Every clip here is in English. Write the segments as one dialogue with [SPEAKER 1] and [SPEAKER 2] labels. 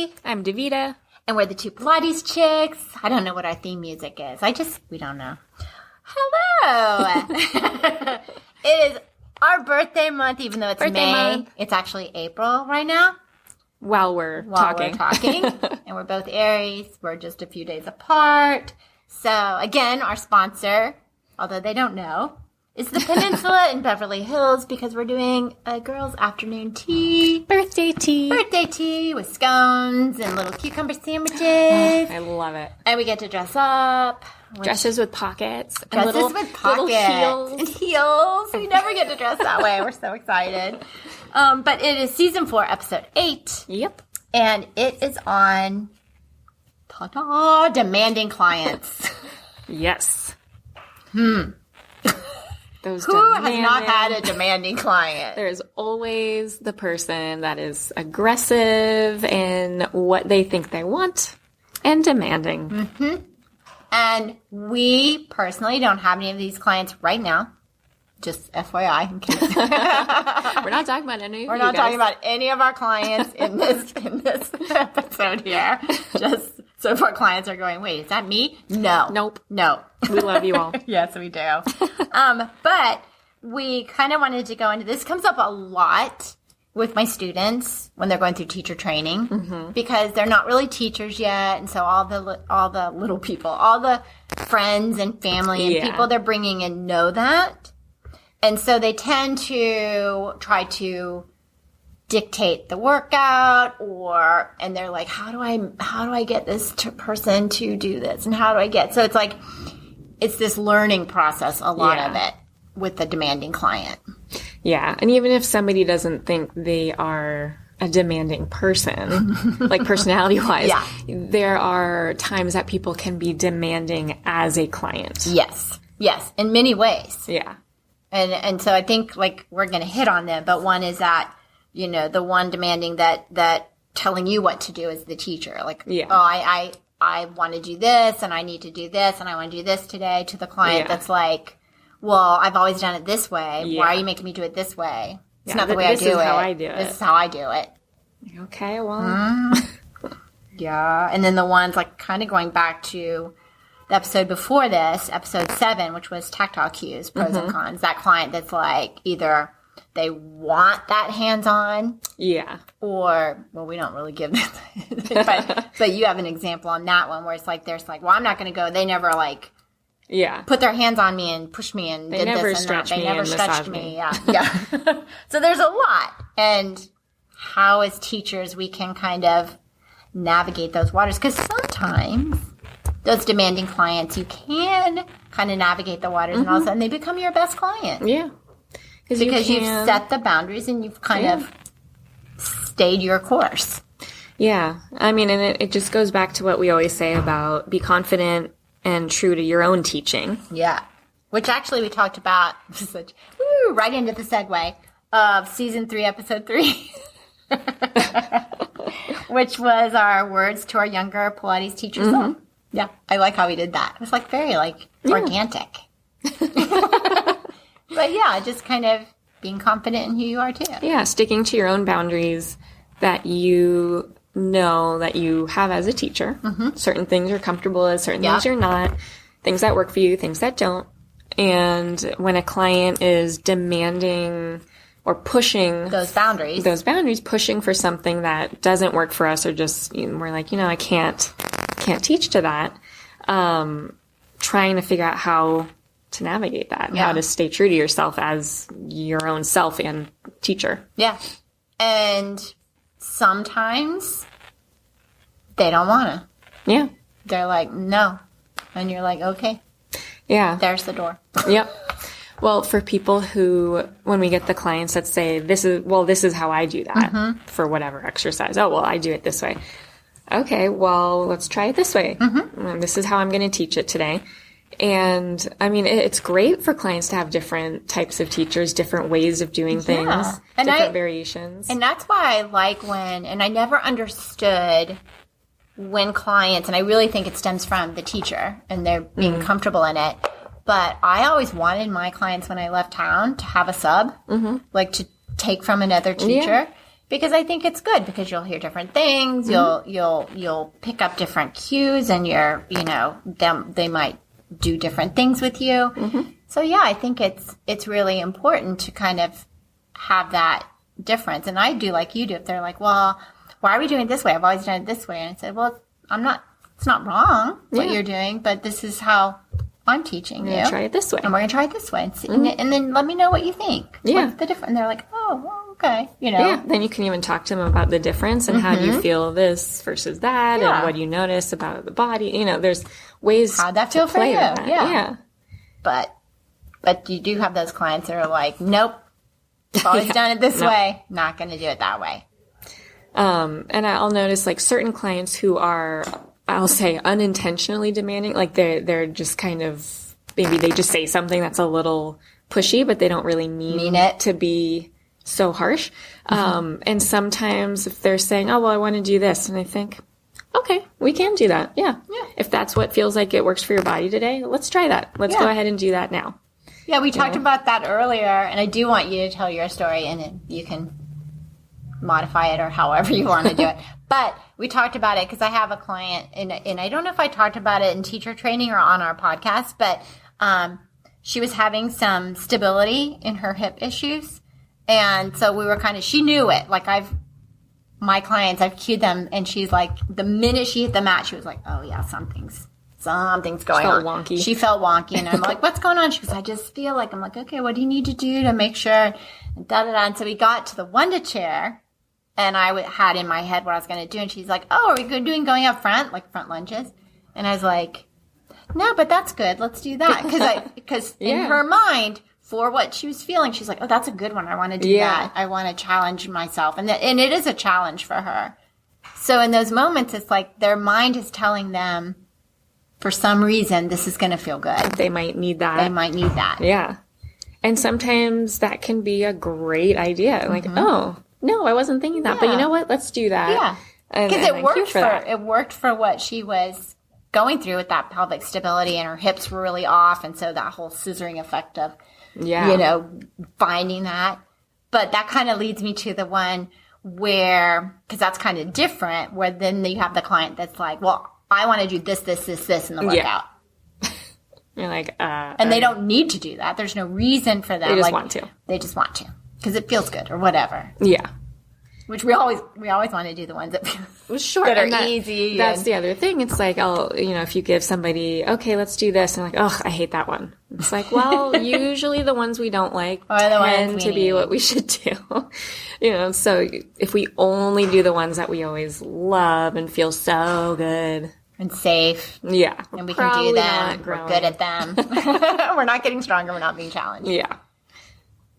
[SPEAKER 1] Kelly.
[SPEAKER 2] I'm Davita.
[SPEAKER 1] And we're the two Pilates chicks. I don't know what our theme music is. We don't know. Hello. It is our birthday month, even though it's May. It's actually April right now.
[SPEAKER 2] While we're talking.
[SPEAKER 1] And we're both Aries. We're just a few days apart. So, again, our sponsor, although they don't know, is the Peninsula in Beverly Hills, because we're doing a girls' afternoon tea.
[SPEAKER 2] Birthday tea
[SPEAKER 1] with scones and little cucumber sandwiches.
[SPEAKER 2] I love it.
[SPEAKER 1] And we get to dress up.
[SPEAKER 2] Dresses with pockets.
[SPEAKER 1] Little heels. And heels. We never get to dress that way. We're so excited. But it is season 4, episode 8.
[SPEAKER 2] Yep.
[SPEAKER 1] And it is on demanding clients.
[SPEAKER 2] Yes. Those
[SPEAKER 1] Who has not had a demanding client?
[SPEAKER 2] There's always the person that is aggressive in what they think they want and demanding.
[SPEAKER 1] Mm-hmm. And we personally don't have any of these clients right now. Just FYI. In case.
[SPEAKER 2] We're not talking about any of
[SPEAKER 1] We're not talking about any of our clients in this episode here. Just so if our clients are going, wait, is that me? No.
[SPEAKER 2] Nope.
[SPEAKER 1] No.
[SPEAKER 2] We love you all.
[SPEAKER 1] Yes, we do. But we kind of wanted to go into this. Comes up a lot with my students when they're going through teacher training, because they're not really teachers yet. And so all the little people, all the friends and family and people they're bringing in know that. And so they tend to try to dictate the workout, and they're like, how do I get this person to do this? And how do I get, so it's like, it's this learning process, a lot of it, with the demanding client.
[SPEAKER 2] Yeah. And even if somebody doesn't think they are a demanding person, like personality-wise, there are times that people can be demanding as a client.
[SPEAKER 1] Yes. Yes. In many ways.
[SPEAKER 2] Yeah.
[SPEAKER 1] And so I think, like, we're going to hit on them, but one is that, you know, the one demanding that telling you what to do is the teacher. Like, I want to do this, and I need to do this, and I want to do this today, to the client that's like, well, I've always done it this way. Yeah. Why are you making me do it this way? It's not the way I do it. This is how I do it. This is how I do it.
[SPEAKER 2] Okay, well.
[SPEAKER 1] Yeah. And then the ones, like, kind of going back to the episode before this, episode 7, which was tactile cues, pros and cons. That client that's like, either they want that hands-on. Yeah. Or, well, we don't really give that. but you have an example on that one where it's like, there's like, well, I'm not going to go. They never like, put their hands on me and push me and did this and that. They never stretched me. Yeah. So there's a lot. And how as teachers we can kind of navigate those waters. Because sometimes those demanding clients, you can kind of navigate the waters and all of a sudden they become your best client.
[SPEAKER 2] Yeah.
[SPEAKER 1] Because you've set the boundaries and you've kind of stayed your course. Yeah. I mean, and it just goes back to what we always say about be confident and true to your own teaching. Yeah. Which actually we talked about right into the segue of season 3, episode 3. Which was our words to our younger Pilates teachers. Yeah. I like how we did that. It was like very organic. But yeah, just kind of being confident in who you are too. Yeah, sticking to your own boundaries that you know that you have as a teacher. Certain things you're comfortable with, certain things you're not. Things that work for you, things that don't. And when a client is demanding or pushing those boundaries, pushing for something that doesn't work for us, or just we're like, I can't teach to that. Trying to figure out how to navigate that, and how to stay true to yourself as your own self and teacher. Yeah. And sometimes they don't want to. Yeah. They're like, no. And you're like, okay. Yeah. There's the door. Yep. Well, for people who, when we get the clients that say, this is how I do that for whatever exercise. Oh, well, I do it this way. Okay, well, let's try it this way. This is how I'm going to teach it today. And, I mean, it's great for clients to have different types of teachers, different ways of doing things, different variations. And that's why I like and I never understood when clients, and I really think it stems from the teacher and they're being comfortable in it, but I always wanted my clients when I left town to have a sub, like to take from another teacher.
[SPEAKER 3] Because I think it's good because you'll hear different things. You'll pick up different cues, and they might do different things with you. So yeah, I think it's really important to kind of have that difference. And I do like you do. If they're like, well, why are we doing it this way? I've always done it this way. And I said, well, it's not wrong what you're doing, but this is how I'm teaching you.
[SPEAKER 2] Try it this way.
[SPEAKER 3] And we're going to try it this way. And then let me know what you think.
[SPEAKER 2] Yeah.
[SPEAKER 3] What's the difference? And they're like, oh, well, okay.
[SPEAKER 2] Yeah. Then you can even talk to them about the difference and how do you feel this versus that and what do you notice about the body. There's ways
[SPEAKER 3] how'd that feel
[SPEAKER 2] to play
[SPEAKER 3] for you?
[SPEAKER 2] with that. Yeah.
[SPEAKER 3] But you do have those clients that are like, nope, I've always done it this way. Not going to do it that way.
[SPEAKER 2] And I'll notice like certain clients who are, I'll say, unintentionally demanding, like they're just kind of, maybe they just say something that's a little pushy, but they don't really mean it to be so harsh. And sometimes if they're saying, oh, well, I want to do this. And I think, okay, we can do that. Yeah. If that's what feels like it works for your body today, let's try that. Let's go ahead and do that now.
[SPEAKER 3] Yeah, we talked about that earlier, and I do want you to tell your story, and then you can modify it or however you want to do it. But we talked about it because I have a client, and I don't know if I talked about it in teacher training or on our podcast, but she was having some stability in her hip issues. And so we were she knew it. Like my clients, I've cued them, and she's like, the minute she hit the mat, she was like, oh yeah, something's going on.
[SPEAKER 2] Wonky.
[SPEAKER 3] She felt wonky, and I'm like, what's going on? She goes, I just feel like, I'm like, okay, what do you need to do to make sure? And And so we got to the Wunda chair, and I had in my head what I was going to do, and she's like, oh, are we doing going up front, like front lunges? And I was like, no, but that's good. Let's do that. Because in her mind, for what she was feeling, she's like, oh, that's a good one. I want to do that. I want to challenge myself. And it is a challenge for her. So in those moments, it's like their mind is telling them, for some reason, this is going to feel good.
[SPEAKER 2] They might need that. Yeah. And sometimes that can be a great idea. Like, oh, no, I wasn't thinking that. But you know what? Let's do that.
[SPEAKER 3] Yeah. Because it worked for what she was going through with that pelvic stability, and her hips were really off. And so that whole scissoring effect of, finding that. But that kind of leads me to the one where, because that's kind of different, where then you have the client that's like, well, I want to do this in the workout.
[SPEAKER 2] You're like,
[SPEAKER 3] and they don't need to do that. There's no reason for that.
[SPEAKER 2] They just want to.
[SPEAKER 3] They just want to because it feels good or whatever.
[SPEAKER 2] Yeah.
[SPEAKER 3] Which we always want to do the ones that feel
[SPEAKER 2] short
[SPEAKER 3] that are easy.
[SPEAKER 2] That's the other thing. It's like, if you give somebody, okay, let's do this, and like, oh, I hate that one. It's like, well, usually the ones we don't like tend to be what we should do. So if we only do the ones that we always love and feel so good.
[SPEAKER 3] And safe.
[SPEAKER 2] Yeah.
[SPEAKER 3] And we can do them. We're good at them. We're not getting stronger. We're not being challenged.
[SPEAKER 2] Yeah.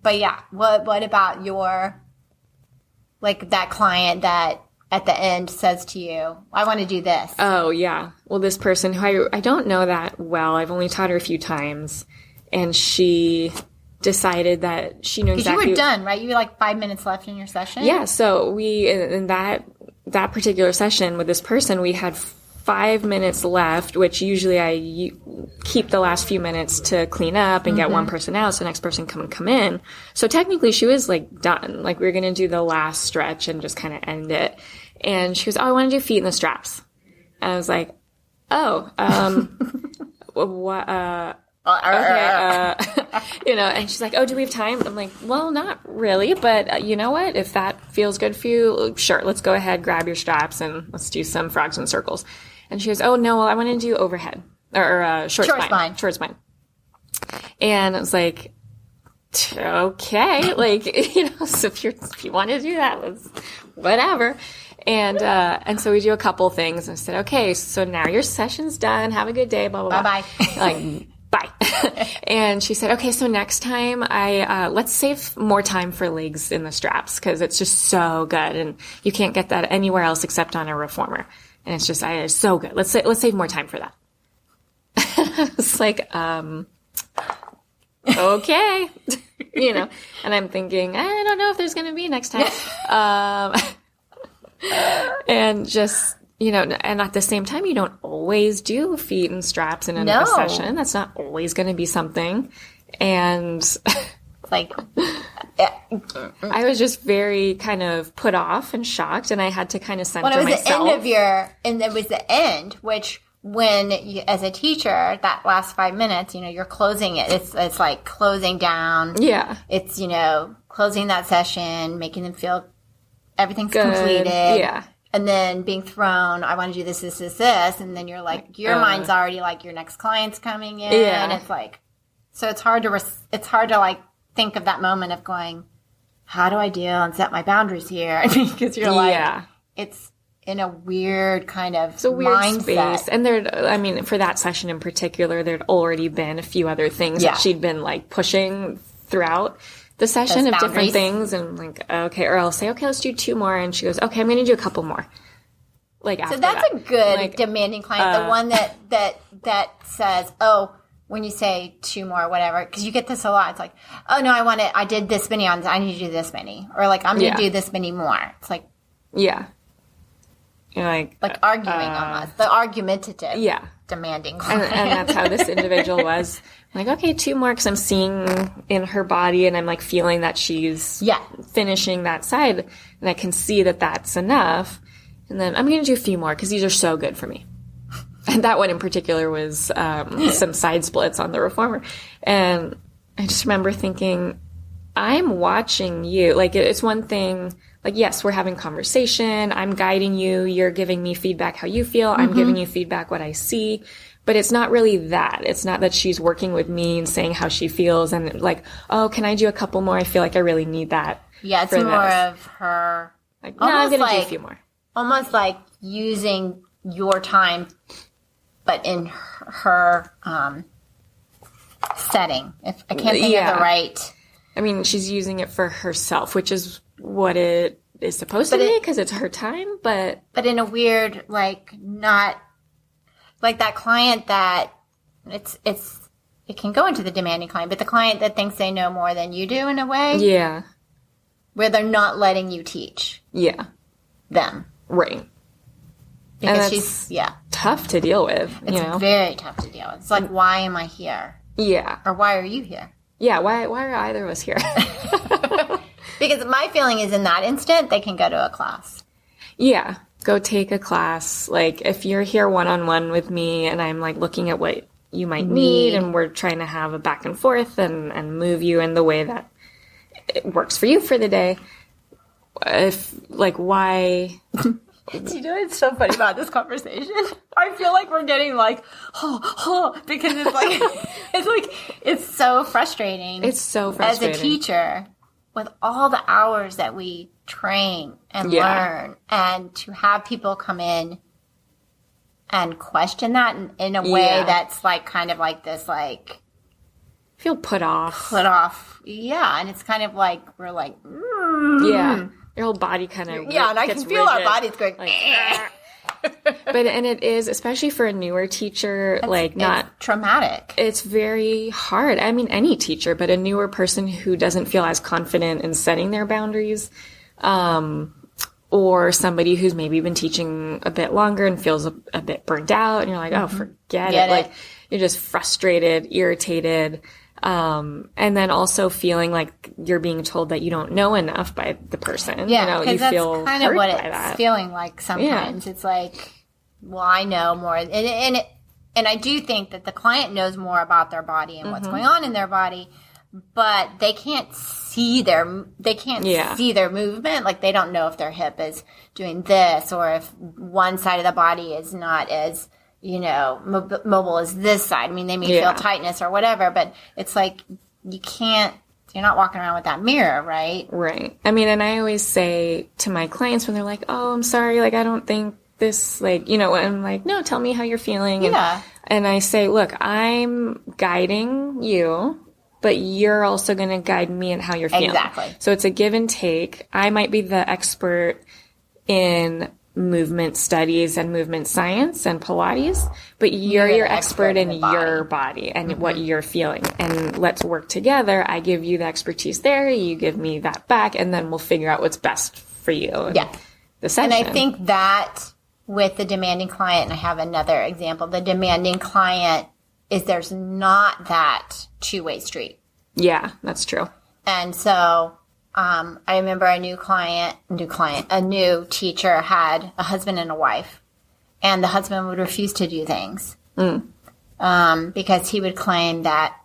[SPEAKER 3] But yeah, what about your, like that client that at the end says to you, I want to do this?
[SPEAKER 2] Oh, yeah. Well, this person who I don't know that well. I've only taught her a few times. And she decided that she knew exactly.
[SPEAKER 3] Because you were done, right? You had like 5 minutes left in your session?
[SPEAKER 2] Yeah. So we, in that particular session with this person, we had 5 minutes left, which usually I keep the last few minutes to clean up and get one person out so the next person can come in. So technically she was like done. Like we were going to do the last stretch and just kind of end it. And she goes, oh, I want to do feet in the straps. And I was like, oh, what, okay, and she's like, oh, do we have time? I'm like, well, not really, but you know what? If that feels good for you, sure, let's go ahead, grab your straps, and let's do some frogs and circles. And she goes, oh, no, well, I want to do overhead, or short spine. Short spine. And I was like, okay, like, so if you want to do that, let's, whatever. And so we do a couple things, and I said, okay, so now your session's done, have a good day, blah, blah, blah.
[SPEAKER 3] Bye-bye.
[SPEAKER 2] Like, bye. And she said, okay, so next time let's save more time for legs in the straps because it's just so good. And you can't get that anywhere else except on a reformer. And it's just, it's so good. Let's save more time for that. It's like, okay, and I'm thinking, I don't know if there's going to be next time. And just, and at the same time, you don't always do feet and straps in a session. That's not always going to be something. And
[SPEAKER 3] It's like,
[SPEAKER 2] I was just very kind of put off and shocked, and I had to kind of center myself.
[SPEAKER 3] Well, it was the end of and it was the end, which when you, as a teacher, that last 5 minutes, you're closing it. It's like closing down.
[SPEAKER 2] Yeah.
[SPEAKER 3] It's, closing that session, making them feel everything's
[SPEAKER 2] good.
[SPEAKER 3] Completed.
[SPEAKER 2] Yeah.
[SPEAKER 3] And then being thrown, I want to do this. And then you're like, your mind's already like your next client's coming in.
[SPEAKER 2] Yeah.
[SPEAKER 3] And it's like, so it's hard to like think of that moment of going, how do I deal and set my boundaries here? Because you're like, it's in a weird kind of mindset.
[SPEAKER 2] Space. And for that session in particular, there'd already been a few other things that she'd been like pushing throughout the session of different things. And like, okay, or I'll say, okay, let's do 2 more. And she goes, okay, I'm going to do a couple more. Like, after
[SPEAKER 3] so that's
[SPEAKER 2] that.
[SPEAKER 3] a good demanding client. The one that says, oh, when you say 2 more, whatever, because you get this a lot. It's like, oh no, I did this many on, I need to do this many. Or like, I'm going to do this many more. It's like,
[SPEAKER 2] yeah. You're like
[SPEAKER 3] arguing almost. The argumentative.
[SPEAKER 2] Yeah.
[SPEAKER 3] Demanding client.
[SPEAKER 2] And that's how this individual was. I'm like, okay, 2 more, because I'm seeing in her body and I'm like feeling that she's finishing that side. And I can see that that's enough. And then I'm going to do a few more because these are so good for me. And that one in particular was some side splits on the reformer. And I just remember thinking, I'm watching you. Like, it's one thing, like, yes, we're having conversation. I'm guiding you. You're giving me feedback how you feel. I'm giving you feedback what I see. But it's not really that. It's not that she's working with me and saying how she feels and like, oh, can I do a couple more? I feel like I really need that.
[SPEAKER 3] Yeah, it's more of her.
[SPEAKER 2] Like, no, I'm going to do a few more.
[SPEAKER 3] Almost like using your time, but in her setting. If I can't think of the right.
[SPEAKER 2] I mean, she's using it for herself, which is what it is supposed to be because it's her time, but
[SPEAKER 3] in a weird, like, not like that client that it can go into the demanding client, but the client that thinks they know more than you do in a way.
[SPEAKER 2] Yeah.
[SPEAKER 3] Where they're not letting you teach.
[SPEAKER 2] Yeah.
[SPEAKER 3] Them.
[SPEAKER 2] Right.
[SPEAKER 3] Because she's
[SPEAKER 2] tough to deal with.
[SPEAKER 3] It's very tough to deal with. It's like, why am I here?
[SPEAKER 2] Yeah.
[SPEAKER 3] Or why are you here?
[SPEAKER 2] Yeah, why are either of us here?
[SPEAKER 3] Because my feeling is in that instant, they can go to a class.
[SPEAKER 2] Yeah, go take a class. Like, if you're here one-on-one with me and I'm, like, looking at what you might need and we're trying to have a back and forth and move you in the way that it works for you for the day, why...
[SPEAKER 3] Do you know what's so funny about this conversation? I feel like we're getting like, because it's so frustrating.
[SPEAKER 2] It's so frustrating.
[SPEAKER 3] As a teacher, with all the hours that we train and learn, and to have people come in and question that in a way that's like kind of like this, like,
[SPEAKER 2] feel put off.
[SPEAKER 3] Yeah, and it's kind of like we're like,
[SPEAKER 2] yeah. Your whole body kind of
[SPEAKER 3] and I can feel rigid. Our bodies going.
[SPEAKER 2] And it is, especially for a newer teacher,
[SPEAKER 3] it's traumatic.
[SPEAKER 2] It's very hard. I mean, any teacher, but a newer person who doesn't feel as confident in setting their boundaries, or somebody who's maybe been teaching a bit longer and feels a bit burnt out, and you're like, oh, forget it. Like, you're just frustrated, irritated. And then also feeling like you're being told that you don't know enough by the person.
[SPEAKER 3] Yeah,
[SPEAKER 2] you
[SPEAKER 3] that's
[SPEAKER 2] feel
[SPEAKER 3] kind of what it's feeling like sometimes. Yeah. It's like, well, I know more. And I do think that the client knows more about their body and what's going on in their body, but they can't see their movement. Like, they don't know if their hip is doing this or if one side of the body is not as mobile as this side. I mean, they may feel tightness or whatever, but it's like you're not walking around with that mirror, right?
[SPEAKER 2] Right. I mean, and I always say to my clients when they're like, oh, I'm sorry, like, I don't think this, like, I'm like, no, tell me how you're feeling. And I say, look, I'm guiding you, but you're also going to guide me in how you're feeling.
[SPEAKER 3] Exactly.
[SPEAKER 2] So it's a give and take. I might be the expert in movement studies and movement science and Pilates, but you're your expert in your body and what you're feeling. And let's work together. I give you the expertise there, you give me that back, and then we'll figure out what's best for you. The session.
[SPEAKER 3] And I think that with the demanding client, and I have another example, the demanding client is there's not that two-way street.
[SPEAKER 2] Yeah, that's true.
[SPEAKER 3] And so I remember a new teacher had a husband and a wife, and the husband would refuse to do things because he would claim that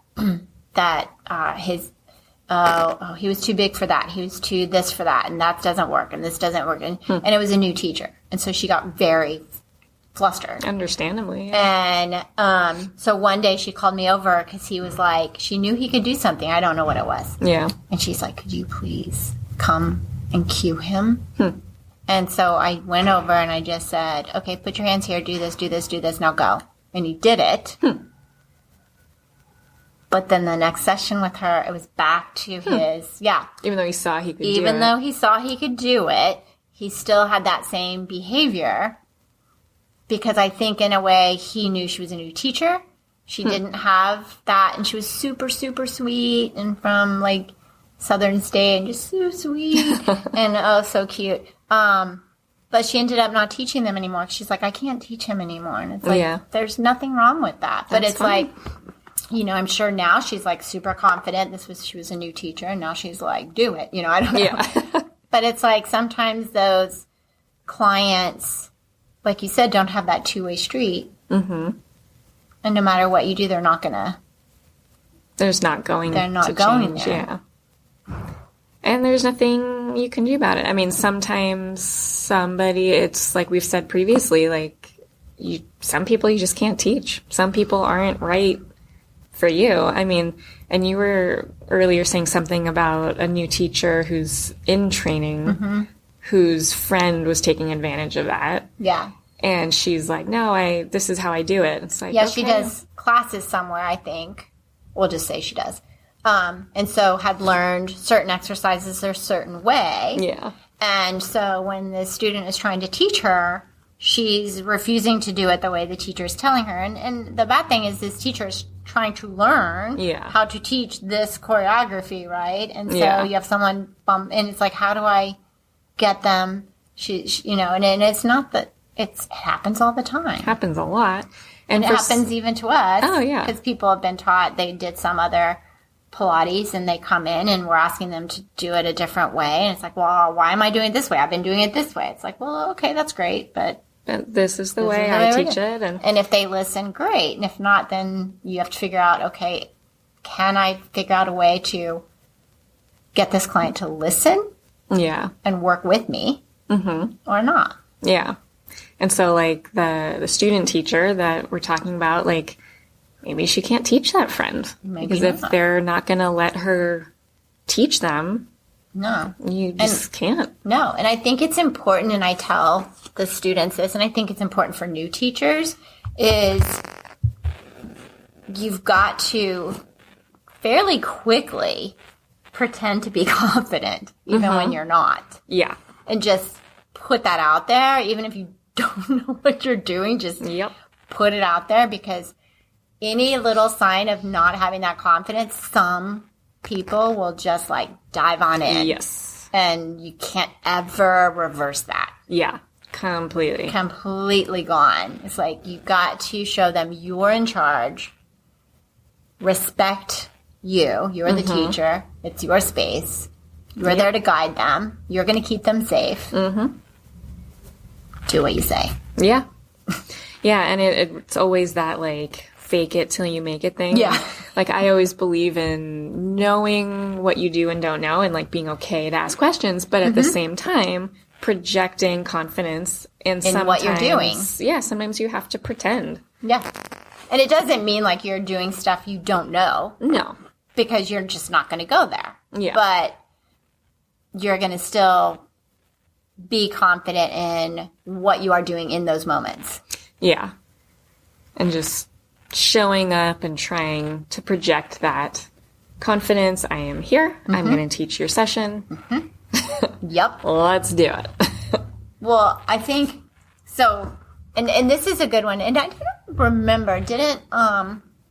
[SPEAKER 3] he was too big for that. He was too this for that, and that doesn't work, and this doesn't work. And it was a new teacher, and so she got very flustered.
[SPEAKER 2] Understandably. Yeah.
[SPEAKER 3] And so one day she called me over because he was like, she knew he could do something. I don't know what it was.
[SPEAKER 2] Yeah.
[SPEAKER 3] And she's like, could you please come and cue him? And so I went over and I just said, okay, put your hands here, do this, do this, do this, now go. And he did it. But then the next session with her, it was back to his,
[SPEAKER 2] Even though he saw he could do it.
[SPEAKER 3] Even though he saw he could do it, he still had that same behavior. Because I think in a way he knew she was a new teacher. She didn't have that. And she was super, super sweet and from like Southern State and just so sweet and so cute. But she ended up not teaching them anymore. She's like, I can't teach him anymore. And it's like, there's nothing wrong with that. But it's fine. Like, I'm sure now she's like super confident. She was a new teacher and now she's like, do it. I don't know. Yeah. But it's like sometimes those clients, like you said, don't have that two-way street. Mm-hmm. And no matter what you do, they're not going to
[SPEAKER 2] there.
[SPEAKER 3] Yeah.
[SPEAKER 2] And there's nothing you can do about it. I mean, sometimes it's like we've said previously, like some people you just can't teach. Some people aren't right for you. I mean, and you were earlier saying something about a new teacher who's in training, whose friend was taking advantage of that.
[SPEAKER 3] Yeah.
[SPEAKER 2] And she's like, no, this is how I do it. It's like,
[SPEAKER 3] yeah, okay. She does classes somewhere, I think. We'll just say she does. And so had learned certain exercises a certain way.
[SPEAKER 2] Yeah.
[SPEAKER 3] And so when the student is trying to teach her, she's refusing to do it the way the teacher is telling her. And the bad thing is this teacher is trying to learn how to teach this choreography, right? And so you have someone bump, and it's like, how do I get them? And it's not that it happens all the time.
[SPEAKER 2] Happens a lot.
[SPEAKER 3] And it happens even to us.
[SPEAKER 2] Oh, yeah.
[SPEAKER 3] Because people have been taught, they did some other Pilates and they come in and we're asking them to do it a different way. And it's like, well, why am I doing it this way? I've been doing it this way. It's like, well, okay, that's great. But
[SPEAKER 2] this is the way I teach it.
[SPEAKER 3] And if they listen, great. And if not, then you have to figure out, okay, can I figure out a way to get this client to listen?
[SPEAKER 2] Yeah.
[SPEAKER 3] And work with me or not?
[SPEAKER 2] Yeah. And so, like, the student teacher that we're talking about, like, maybe she can't teach that friend. Because if they're not going to let her teach them,
[SPEAKER 3] no,
[SPEAKER 2] you just can't.
[SPEAKER 3] No, and I think it's important, and I tell the students this, and I think it's important for new teachers, is you've got to fairly quickly pretend to be confident, even when you're not.
[SPEAKER 2] Yeah.
[SPEAKER 3] And just put that out there, even if you don't know what you're doing, just put it out there, because any little sign of not having that confidence, some people will just like dive on in.
[SPEAKER 2] Yes.
[SPEAKER 3] And you can't ever reverse that.
[SPEAKER 2] Yeah. Completely.
[SPEAKER 3] Completely gone. It's like you've got to show them you're in charge. Respect you. You're the teacher. It's your space. You're there to guide them. You're going to keep them safe. Do what you say.
[SPEAKER 2] Yeah. Yeah, and it's always that, like, fake it till you make it thing.
[SPEAKER 3] Yeah.
[SPEAKER 2] Like, I always believe in knowing what you do and don't know and, like, being okay to ask questions, but at the same time, projecting confidence in
[SPEAKER 3] what you're doing.
[SPEAKER 2] Yeah, sometimes you have to pretend.
[SPEAKER 3] Yeah. And it doesn't mean, like, you're doing stuff you don't know.
[SPEAKER 2] No.
[SPEAKER 3] Because you're just not going to go there.
[SPEAKER 2] Yeah.
[SPEAKER 3] But you're going to still be confident in what you are doing in those moments.
[SPEAKER 2] Yeah. And just showing up and trying to project that confidence. I am here. I'm going to teach your session.
[SPEAKER 3] Yep.
[SPEAKER 2] Let's do it.
[SPEAKER 3] Well, I think so. And this is a good one. And I don't remember,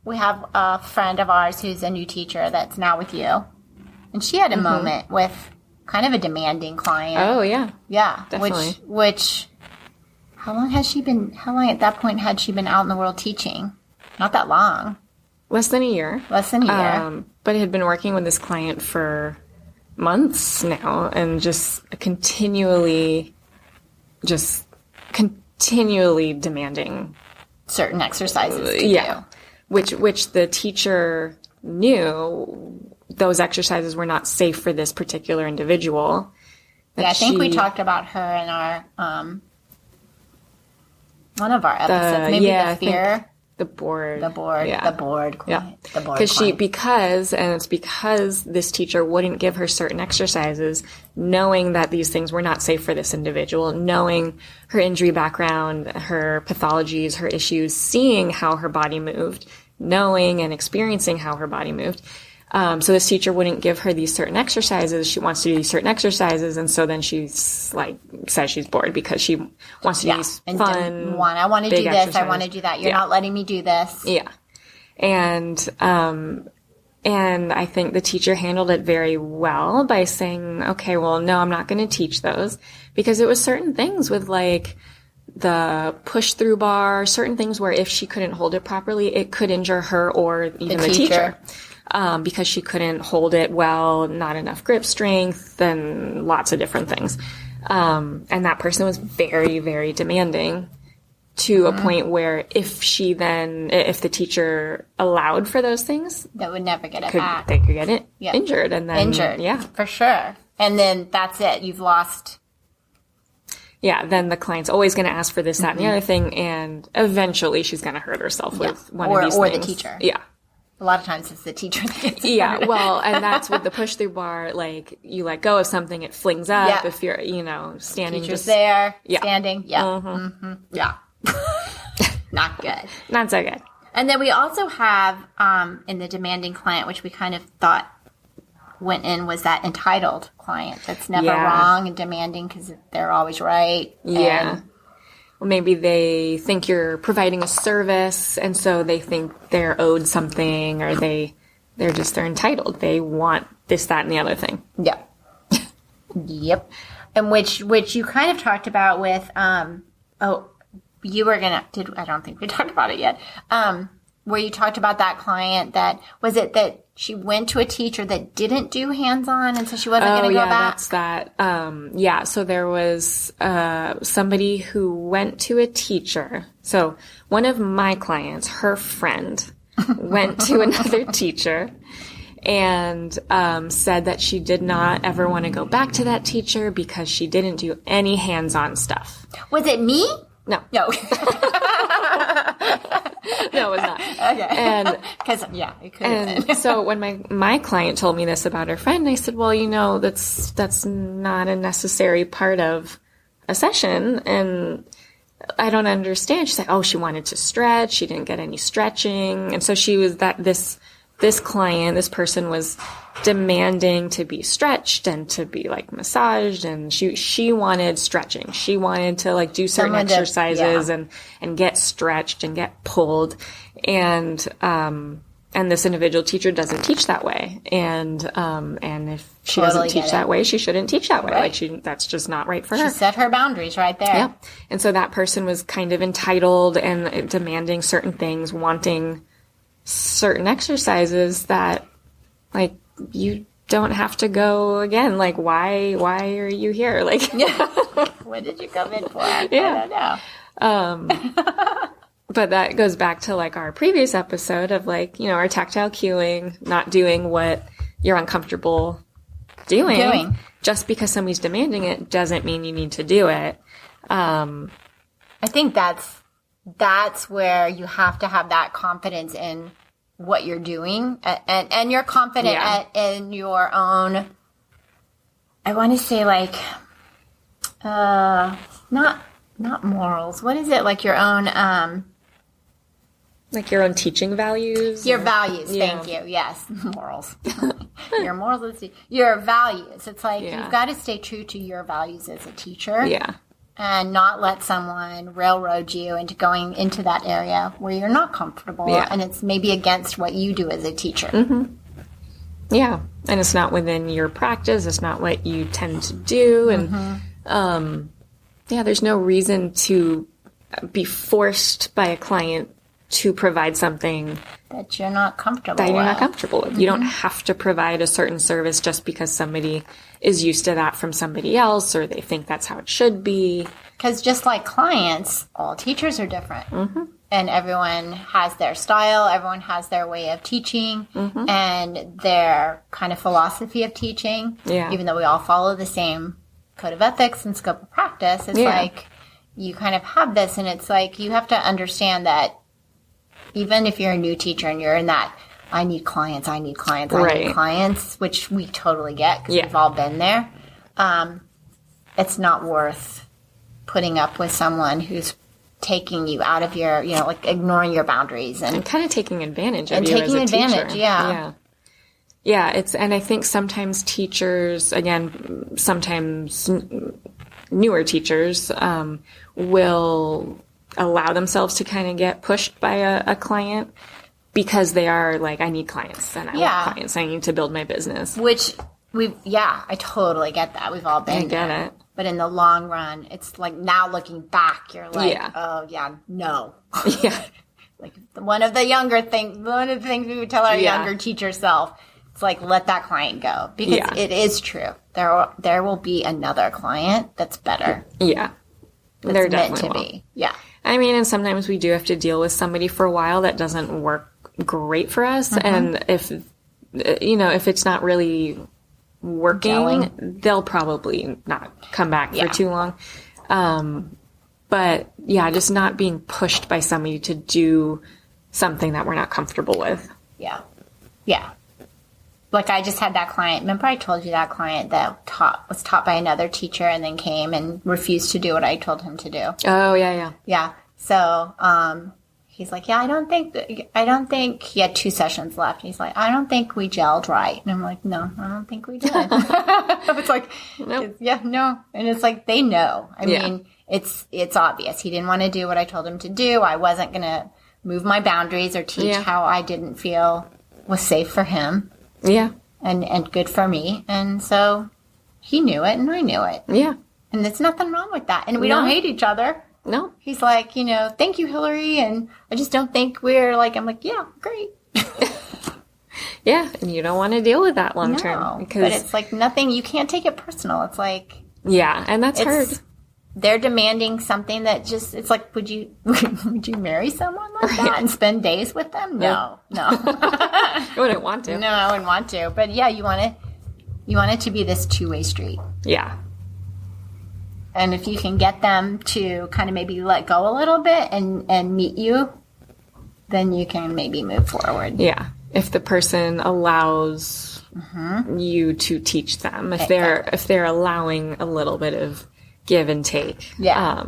[SPEAKER 3] we have a friend of ours who's a new teacher that's now with you. And she had a moment with kind of a demanding client.
[SPEAKER 2] Oh, yeah.
[SPEAKER 3] Yeah.
[SPEAKER 2] Definitely.
[SPEAKER 3] Which, how long at that point had she been out in the world teaching? Not that long.
[SPEAKER 2] Less than a year.
[SPEAKER 3] But
[SPEAKER 2] but I had been working with this client for months now and just continually demanding
[SPEAKER 3] certain exercises to do.
[SPEAKER 2] Which the teacher knew those exercises were not safe for this particular individual.
[SPEAKER 3] Yeah, I think we talked about her in our one of our episodes. Maybe the fear.
[SPEAKER 2] The board.
[SPEAKER 3] The board.
[SPEAKER 2] Yeah.
[SPEAKER 3] The board.
[SPEAKER 2] Yeah.
[SPEAKER 3] The board.
[SPEAKER 2] Because this teacher wouldn't give her certain exercises, knowing that these things were not safe for this individual, knowing her injury background, her pathologies, her issues, seeing how her body moved, knowing and experiencing how her body moved. So this teacher wouldn't give her these certain exercises. She wants to do these certain exercises. And so then she's like, says she's bored because she wants to do these fun,
[SPEAKER 3] I want to do this.
[SPEAKER 2] exercises.
[SPEAKER 3] I want to do that. You're not letting me do this.
[SPEAKER 2] Yeah. And I think the teacher handled it very well by saying, okay, well, no, I'm not going to teach those, because it was certain things with like the push through bar, certain things where if she couldn't hold it properly, it could injure her or even the teacher. Because she couldn't hold it well, not enough grip strength, and lots of different things. And that person was very, very demanding to a point where if the teacher allowed for those things,
[SPEAKER 3] that would never get it back.
[SPEAKER 2] They could get it injured. And then,
[SPEAKER 3] yeah, for sure. And then that's it. You've lost.
[SPEAKER 2] Yeah, then the client's always going to ask for this, that, and the other thing, and eventually she's going to hurt herself with one of these things.
[SPEAKER 3] Or the teacher.
[SPEAKER 2] Yeah.
[SPEAKER 3] A lot of times it's the teacher that gets
[SPEAKER 2] Yeah, well, and that's with the push-through bar, like, you let go of something, it flings up. If you're, standing.
[SPEAKER 3] Teacher's there, standing. Yeah. Yeah. Not good.
[SPEAKER 2] Not so good.
[SPEAKER 3] And then we also have, in the demanding client, which we kind of thought went in, was that entitled client that's never wrong and demanding because they're always right.
[SPEAKER 2] Yeah. Well, maybe they think you're providing a service, and so they think they're owed something, or they're entitled. They want this, that, and the other thing.
[SPEAKER 3] Yep. Yep. And which you kind of talked about with, you were I don't think we talked about it yet, where you talked about that client that she went to a teacher that didn't do hands-on, and so she wasn't going to go back?
[SPEAKER 2] That's that. So there was somebody who went to a teacher. So one of my clients, her friend, went to another teacher and said that she did not ever want to go back to that teacher because she didn't do any hands-on stuff.
[SPEAKER 3] Was it me?
[SPEAKER 2] No.
[SPEAKER 3] No.
[SPEAKER 2] No, it was not.
[SPEAKER 3] Okay.
[SPEAKER 2] And
[SPEAKER 3] because it could have been.
[SPEAKER 2] So when my client told me this about her friend, I said, well, that's not a necessary part of a session, and I don't understand. She's like, oh, she wanted to stretch, she didn't get any stretching, and so she was this client, this person was demanding to be stretched and to be like massaged, and she wanted stretching. She wanted to like do certain exercises and get stretched and get pulled. And this individual teacher doesn't teach that way. And if she doesn't teach that way, she shouldn't teach that way. Right. Like that's just not right for her.
[SPEAKER 3] She set her boundaries right there.
[SPEAKER 2] Yeah. And so that person was kind of entitled and demanding certain things, wanting certain exercises that, like, you don't have to go again. Like, why are you here? Like,
[SPEAKER 3] what did you come in for? I
[SPEAKER 2] don't know. But that goes back to like our previous episode of like, our tactile cueing, not doing what you're uncomfortable doing. Just because somebody's demanding it doesn't mean you need to do it.
[SPEAKER 3] I think that's where you have to have that confidence in what you're doing, and you're confident in your own, I want to say like, not morals. What is it? Like your own,
[SPEAKER 2] like your own teaching values?
[SPEAKER 3] Your values. Thank you. Yes. Morals. Your morals. Your values. It's like you've got to stay true to your values as a teacher.
[SPEAKER 2] Yeah.
[SPEAKER 3] And not let someone railroad you into going into that area where you're not comfortable, and it's maybe against what you do as a teacher.
[SPEAKER 2] Mm-hmm. Yeah, and it's not within your practice. It's not what you tend to do, and there's no reason to be forced by a client to provide something
[SPEAKER 3] that you're not comfortable with.
[SPEAKER 2] You don't have to provide a certain service just because somebody is used to that from somebody else or they think that's how it should be.
[SPEAKER 3] Because just like clients, all teachers are different. And everyone has their style. Everyone has their way of teaching and their kind of philosophy of teaching.
[SPEAKER 2] Yeah.
[SPEAKER 3] Even though we all follow the same code of ethics and scope of practice, it's like you kind of have this, and it's like you have to understand that even if you're a new teacher and you're in that, I need clients, need clients, which we totally get because we've all been there. It's not worth putting up with someone who's taking you out of your, like ignoring your boundaries and
[SPEAKER 2] kind of taking advantage of you as a teacher.
[SPEAKER 3] Yeah.
[SPEAKER 2] Yeah, and I think sometimes teachers, again, sometimes newer teachers will allow themselves to kind of get pushed by a client because they are like, I need clients and I want clients. I need to build my business.
[SPEAKER 3] Which I totally get that. We've all been there.
[SPEAKER 2] I get it.
[SPEAKER 3] But in the long run, it's like now looking back, you're like, no.
[SPEAKER 2] Yeah.
[SPEAKER 3] Like one of the things we would tell our younger teacher self, it's like, let that client go. Because it is true. There will be another client that's better.
[SPEAKER 2] Yeah.
[SPEAKER 3] That's meant to be. Yeah.
[SPEAKER 2] I mean, and sometimes we do have to deal with somebody for a while that doesn't work great for us. And if it's not really working, they'll probably not come back for too long. But just not being pushed by somebody to do something that we're not comfortable with.
[SPEAKER 3] Yeah. Yeah. Like I just had that client. Remember I told you that client that was taught by another teacher and then came and refused to do what I told him to do.
[SPEAKER 2] Oh, yeah.
[SPEAKER 3] Yeah. So, he's like, I don't think he had 2 sessions left. He's like, I don't think we gelled right. And I'm like, no, I don't think we did. It's like,
[SPEAKER 2] nope.
[SPEAKER 3] No. And it's like, they know. I mean, it's obvious. He didn't want to do what I told him to do. I wasn't going to move my boundaries or teach how I didn't feel was safe for him.
[SPEAKER 2] Yeah.
[SPEAKER 3] And good for me. And so he knew it and I knew it.
[SPEAKER 2] Yeah.
[SPEAKER 3] And there's nothing wrong with that. And we don't hate each other.
[SPEAKER 2] No.
[SPEAKER 3] He's like, thank you, Hillary. And I just don't think we're like, I'm like, yeah, great.
[SPEAKER 2] Yeah. And you don't want to deal with that long term.
[SPEAKER 3] But it's like nothing, you can't take it personal. It's like.
[SPEAKER 2] Yeah. And that's hard.
[SPEAKER 3] They're demanding something that just, it's like, would you marry someone like that and spend days with them? No.
[SPEAKER 2] I wouldn't want to.
[SPEAKER 3] No, I wouldn't want to. But yeah, you want it to be this two-way street.
[SPEAKER 2] Yeah.
[SPEAKER 3] And if you can get them to kind of maybe let go a little bit and meet you, then you can maybe move forward.
[SPEAKER 2] Yeah. If the person allows you to teach them, if they're allowing a little bit of give and take.
[SPEAKER 3] Yeah.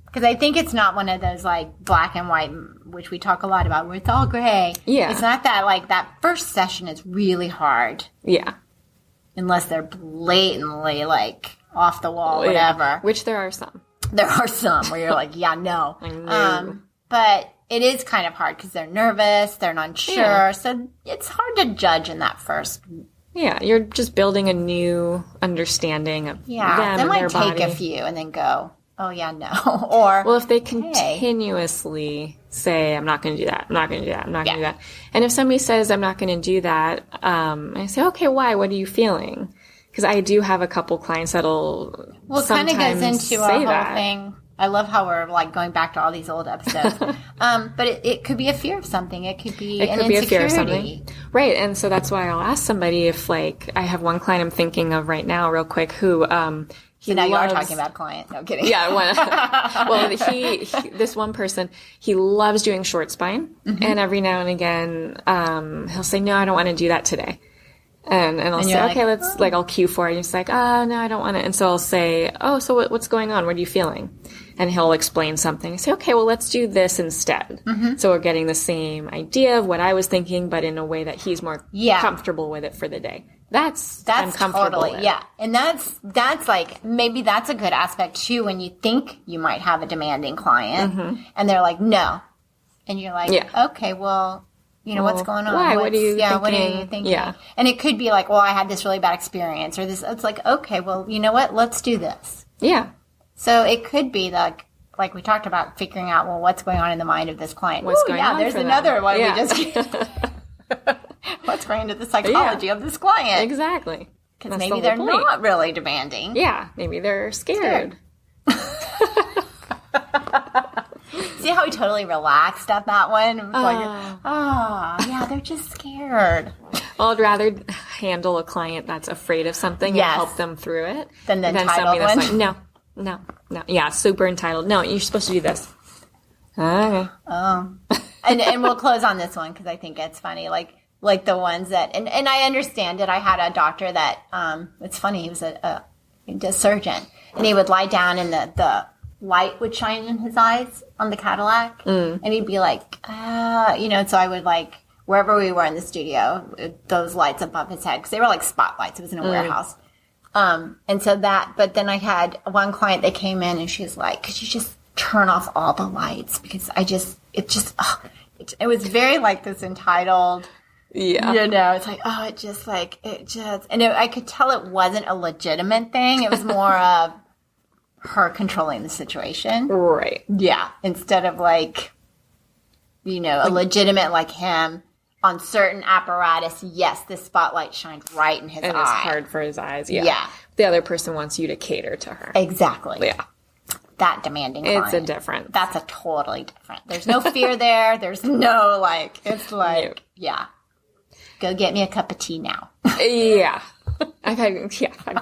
[SPEAKER 3] Because I think it's not one of those like black and white, which we talk a lot about, where it's all gray.
[SPEAKER 2] Yeah.
[SPEAKER 3] It's not that, like, that first session is really hard.
[SPEAKER 2] Yeah.
[SPEAKER 3] Unless they're blatantly, like, off the wall, whatever.
[SPEAKER 2] Yeah. Which there are some.
[SPEAKER 3] There are some where you're like, no.
[SPEAKER 2] I know.
[SPEAKER 3] But it is kind of hard because they're nervous, they're unsure. Yeah. So it's hard to judge in that first.
[SPEAKER 2] Yeah, you're just building a new understanding of them and
[SPEAKER 3] they might
[SPEAKER 2] their
[SPEAKER 3] take
[SPEAKER 2] body.
[SPEAKER 3] A few and then go, oh, yeah, no. Or,
[SPEAKER 2] well, if they continuously say, I'm not going to do that, I'm not going to do that, I'm not going to do that. And if somebody says, I'm not going to do that, I say, okay, why? What are you feling? Because I do have a couple clients that'll
[SPEAKER 3] it kind of goes into our whole thing. I love how we're like going back to all these old episodes. But it could be a fear of something. It could be an insecurity. A fear of something.
[SPEAKER 2] Right. And so that's why I'll ask somebody if, like, I have one client I'm thinking of right now real quick who,
[SPEAKER 3] so now you are talking about a client. No kidding.
[SPEAKER 2] Yeah. Well, this one person, he loves doing short spine. Mm-hmm. And every now and again, he'll say, no, I don't want to do that today. And I'll say, okay, let's, like, I'll cue for it. And he's like, oh, no, I don't want it. And so I'll say, oh, so what's going on? What are you feeling? And he'll explain something. I say, okay, well, let's do this instead. Mm-hmm. So we're getting the same idea of what I was thinking, but in a way that he's more comfortable with it for the day. That's I'm comfortable
[SPEAKER 3] totally,
[SPEAKER 2] with.
[SPEAKER 3] Yeah. And that's like, maybe that's a good aspect too when you think you might have a demanding client and they're like, no. And you're like, okay, well, what's going on?
[SPEAKER 2] Why? What are you thinking?
[SPEAKER 3] What are you thinking?
[SPEAKER 2] Yeah.
[SPEAKER 3] And it could be like, well, I had this really bad experience or this. It's like, okay, well, you know what? Let's do this.
[SPEAKER 2] Yeah.
[SPEAKER 3] So it could be like like we talked about figuring out, well, what's going on in the mind of this client.
[SPEAKER 2] What's going on
[SPEAKER 3] there's
[SPEAKER 2] for
[SPEAKER 3] another
[SPEAKER 2] them.
[SPEAKER 3] one
[SPEAKER 2] Yeah.
[SPEAKER 3] we just what's going into the psychology of this client.
[SPEAKER 2] Exactly.
[SPEAKER 3] Because maybe they're not really demanding.
[SPEAKER 2] Yeah, maybe they're scared.
[SPEAKER 3] See how we totally relaxed at that one? It was yeah, they're just scared.
[SPEAKER 2] Well, I'd rather handle a client that's afraid of something and help them through it
[SPEAKER 3] than the entitled
[SPEAKER 2] somebody that's
[SPEAKER 3] one.
[SPEAKER 2] like, no. Yeah, super entitled. No, you're supposed to do this. Okay.
[SPEAKER 3] Oh. And we'll close on this one because I think it's funny. Like the ones that, and I understand it. I had a doctor that, it's funny, he was a surgeon, and he would lie down and the light would shine in his eyes on the Cadillac, and he'd be like, so I would like, wherever we were in the studio, those lights above his head, because they were like spotlights. It was in a warehouse. But then I had one client that came in and she's like, could you just turn off all the lights? Because it was very like this entitled, it's like, I could tell it wasn't a legitimate thing. It was more of her controlling the situation.
[SPEAKER 2] Right.
[SPEAKER 3] Yeah. Instead of like, a legitimate like him on certain apparatus. Yes, the spotlight shined right in his eye.
[SPEAKER 2] And it's hard for his eyes. Yeah. The other person wants you to cater to her.
[SPEAKER 3] Exactly.
[SPEAKER 2] Yeah.
[SPEAKER 3] That demanding
[SPEAKER 2] It's
[SPEAKER 3] client.
[SPEAKER 2] a difference.
[SPEAKER 3] That's a totally different. There's no fear there. There's no like, it's like, go get me a cup of tea now.
[SPEAKER 2] Yeah. I've had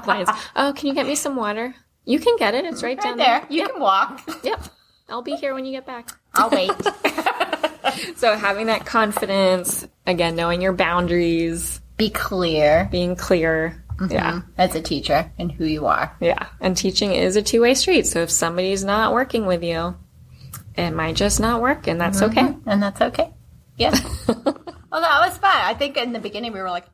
[SPEAKER 2] clients. Oh, can you get me some water? You can get it. It's right down there.
[SPEAKER 3] You can walk.
[SPEAKER 2] Yep. I'll be here when you get back.
[SPEAKER 3] I'll wait.
[SPEAKER 2] So having that confidence, again, knowing your boundaries.
[SPEAKER 3] Be clear.
[SPEAKER 2] Being clear. Mm-hmm. Yeah.
[SPEAKER 3] As a teacher and who you are.
[SPEAKER 2] Yeah. And teaching is a two-way street. So if somebody's not working with you, it might just not work, and that's okay.
[SPEAKER 3] And that's okay. Yeah. Well, that was fun. I think in the beginning we were like,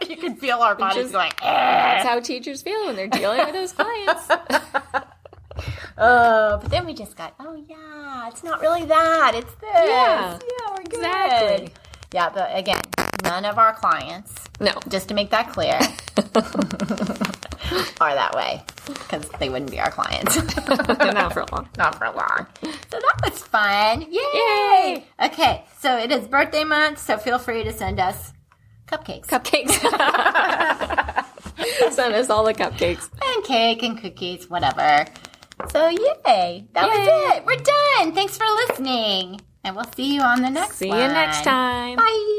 [SPEAKER 3] you could feel our bodies going,
[SPEAKER 2] That's how teachers feel when they're dealing with those clients.
[SPEAKER 3] But then we just got, it's not really that. It's this. Yeah, we're good.
[SPEAKER 2] Exactly.
[SPEAKER 3] Yeah, but again, none of our clients, just to make that clear, are that way. Because they wouldn't be our clients.
[SPEAKER 2] Not for long.
[SPEAKER 3] Not for long. So that was fun. Yay! Okay, so it is birthday month, so feel free to send us cupcakes.
[SPEAKER 2] Send us all the cupcakes.
[SPEAKER 3] And cake and cookies, whatever. So yay! That was it. We're done. Thanks for listening. And we'll see you on the next one.
[SPEAKER 2] See you next time.
[SPEAKER 3] Bye.